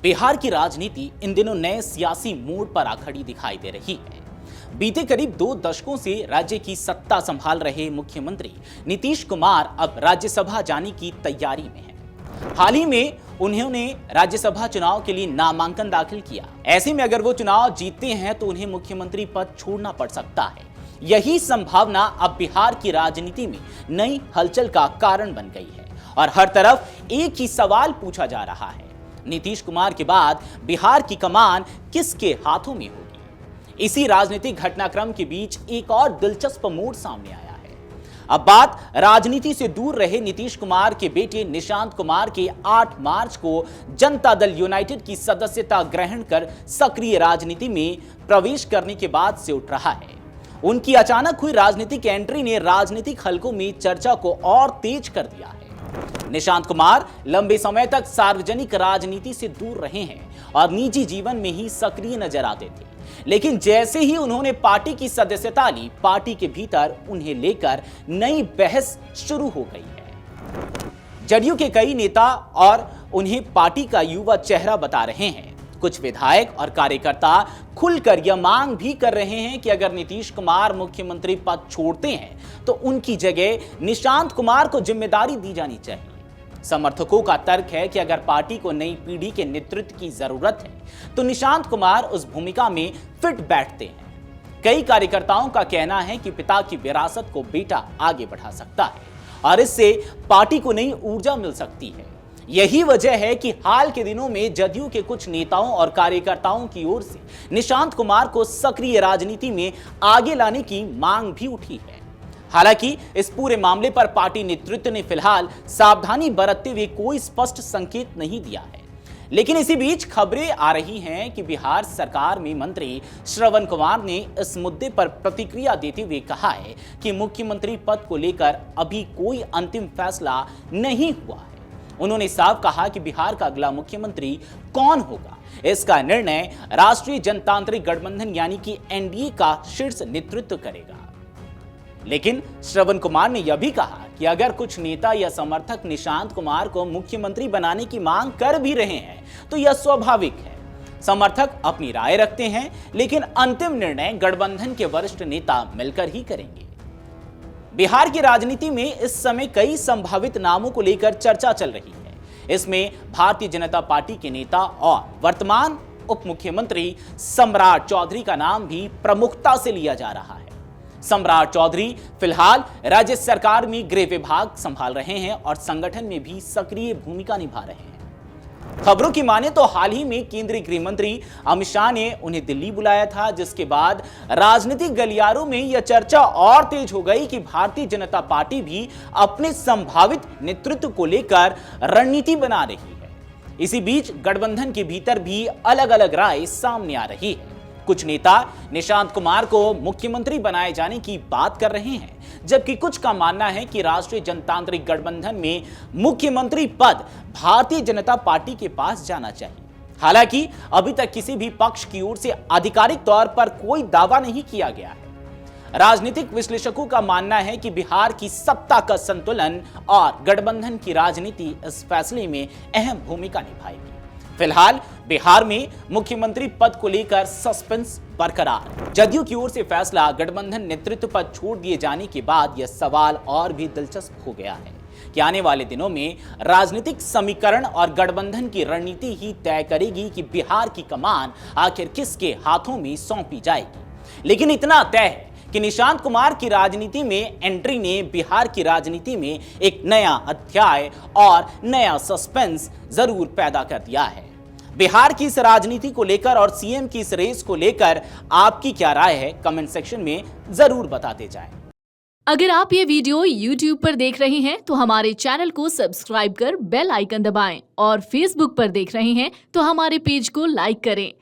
बिहार की राजनीति इन दिनों नए सियासी मोड़ पर आ खड़ी दिखाई दे रही है। बीते करीब 2 दशकों से राज्य की सत्ता संभाल रहे मुख्यमंत्री नीतीश कुमार अब राज्यसभा जाने की तैयारी में हैं। हाल ही में उन्होंने राज्यसभा चुनाव के लिए नामांकन दाखिल किया। ऐसे में अगर वो चुनाव जीतते हैं तो उन्हें मुख्यमंत्री पद छोड़ना पड़ सकता है। यही संभावना अब बिहार की राजनीति में नई हलचल का कारण बन गई है और हर तरफ एक ही सवाल पूछा जा रहा है, नीतीश कुमार के बाद बिहार की कमान किसके हाथों में होगी। इसी राजनीतिक घटनाक्रम के बीच एक और दिलचस्प मोड़ सामने आया है। अब बात राजनीति से दूर रहे नीतीश कुमार के बेटे निशांत कुमार के 8 मार्च को जनता दल यूनाइटेड की सदस्यता ग्रहण कर सक्रिय राजनीति में प्रवेश करने के बाद से उठ रहा है। उनकी अचानक हुई राजनीतिक एंट्री ने राजनीतिक हलकों में चर्चा को और तेज कर दिया है। निशांत कुमार लंबे समय तक सार्वजनिक राजनीति से दूर रहे हैं और निजी जीवन में ही सक्रिय नजर आते थे, लेकिन जैसे ही उन्होंने पार्टी की सदस्यता ली, पार्टी के भीतर उन्हें लेकर नई बहस शुरू हो गई है। जदयू के कई नेता और उन्हें पार्टी का युवा चेहरा बता रहे हैं। कुछ विधायक और कार्यकर्ता खुलकर यह मांग भी कर रहे हैं कि अगर नीतीश कुमार मुख्यमंत्री पद छोड़ते हैं तो उनकी जगह निशांत कुमार को जिम्मेदारी दी जानी चाहिए। समर्थकों का तर्क है कि अगर पार्टी को नई पीढ़ी के नेतृत्व की जरूरत है तो निशांत कुमार उस भूमिका में फिट बैठते हैं। कई कार्यकर्ताओं का कहना है कि पिता की विरासत को बेटा आगे बढ़ा सकता है और इससे पार्टी को नई ऊर्जा मिल सकती है। यही वजह है कि हाल के दिनों में जदयू के कुछ नेताओं और कार्यकर्ताओं की ओर से निशांत कुमार को सक्रिय राजनीति में आगे लाने की मांग भी उठी है। हालांकि इस पूरे मामले पर पार्टी नेतृत्व ने फिलहाल सावधानी बरतते हुए कोई स्पष्ट संकेत नहीं दिया है। लेकिन इसी बीच खबरें आ रही हैं कि बिहार सरकार में मंत्री श्रवण कुमार ने इस मुद्दे पर प्रतिक्रिया देते हुए कहा है कि मुख्यमंत्री पद को लेकर अभी कोई अंतिम फैसला नहीं हुआ है। उन्होंने साफ कहा कि बिहार का अगला मुख्यमंत्री कौन होगा, इसका निर्णय राष्ट्रीय जनतांत्रिक गठबंधन यानी कि एनडीए का शीर्ष नेतृत्व करेगा। लेकिन श्रवण कुमार ने यह भी कहा कि अगर कुछ नेता या समर्थक निशांत कुमार को मुख्यमंत्री बनाने की मांग कर भी रहे हैं तो यह स्वाभाविक है। समर्थक अपनी राय रखते हैं, लेकिन अंतिम निर्णय गठबंधन के वरिष्ठ नेता मिलकर ही करेंगे। बिहार की राजनीति में इस समय कई संभावित नामों को लेकर चर्चा चल रही है। इसमें भारतीय जनता पार्टी के नेता और वर्तमान उप मुख्यमंत्री सम्राट चौधरी का नाम भी प्रमुखता से लिया जा रहा है। सम्राट चौधरी फिलहाल राज्य सरकार में गृह विभाग संभाल रहे हैं और संगठन में भी सक्रिय भूमिका निभा रहे हैं। खबरों की माने तो हाल ही में केंद्रीय गृह मंत्री अमित शाह ने उन्हें दिल्ली बुलाया था, जिसके बाद राजनीतिक गलियारों में यह चर्चा और तेज हो गई कि भारतीय जनता पार्टी भी अपने संभावित नेतृत्व को लेकर रणनीति बना रही है। इसी बीच गठबंधन के भीतर भी अलग अलग राय सामने आ रही है। कुछ नेता निशांत कुमार को मुख्यमंत्री बनाए जाने की बात कर रहे हैं, जबकि कुछ का मानना है कि राष्ट्रीय जनतांत्रिक गठबंधन में मुख्यमंत्री पद भारतीय जनता पार्टी के पास जाना चाहिए। हालांकि अभी तक किसी भी पक्ष की ओर से आधिकारिक तौर पर कोई दावा नहीं किया गया है। राजनीतिक विश्लेषकों का मानना है कि बिहार की सत्ता का संतुलन और गठबंधन की राजनीति इस फैसले में अहम भूमिका निभाएगी। फिलहाल बिहार में मुख्यमंत्री पद को लेकर सस्पेंस बरकरार। जदयू की ओर से फैसला गठबंधन नेतृत्व पद छोड़ दिए जाने के बाद यह सवाल और भी दिलचस्प हो गया है कि आने वाले दिनों में राजनीतिक समीकरण और गठबंधन की रणनीति ही तय करेगी कि बिहार की कमान आखिर किसके हाथों में सौंपी जाएगी। लेकिन इतना तय है कि निशांत कुमार की राजनीति में एंट्री ने बिहार की राजनीति में एक नया अध्याय और नया सस्पेंस जरूर पैदा कर दिया है। बिहार की इस राजनीति को लेकर और सीएम की इस रेस को लेकर आपकी क्या राय है, कमेंट सेक्शन में जरूर बताते जाएं। अगर आप ये वीडियो YouTube पर देख रहे हैं तो हमारे चैनल को सब्सक्राइब कर बेल आइकन दबाएं और Facebook पर देख रहे हैं तो हमारे पेज को लाइक करें।